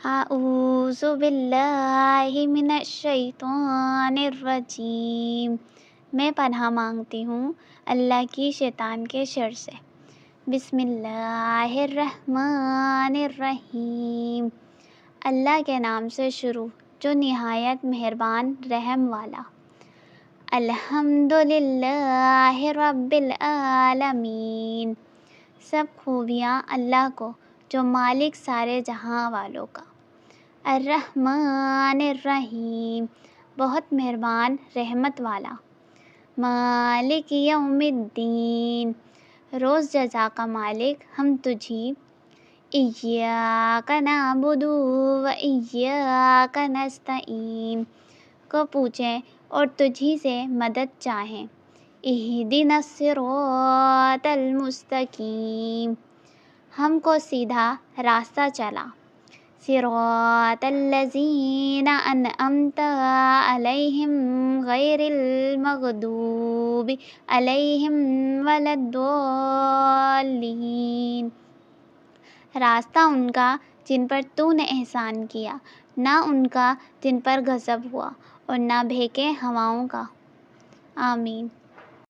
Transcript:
اعوذ باللہ من الشیطان الرجیم، میں پناہ مانگتی ہوں اللہ کی شیطان کے شر سے۔ بسم اللہ الرحمن الرحیم، اللہ کے نام سے شروع جو نہایت مہربان رحم والا۔ الحمد للہ رب العالمین، سب خوبیاں اللہ کو جو مالک سارے جہاں والوں کا۔ الرحمن الرحیم، بہت مہربان رحمت والا۔ مالک یوم الدین، روز جزا کا مالک ہم تجھی۔ ایاک نعبد و ایاک نستعین کو پوچھیں اور تجھی سے مدد چاہیں۔ اہدنا الصراط المستقیم، ہم کو سیدھا راستہ چلا۔ صراط الذین انعمت علیہم غیر المغضوب علیہم ولا الضالین، راستہ ان کا جن پر تو نے احسان کیا، نہ ان کا جن پر غضب ہوا اور نہ بہکے ہواؤں کا۔ آمین۔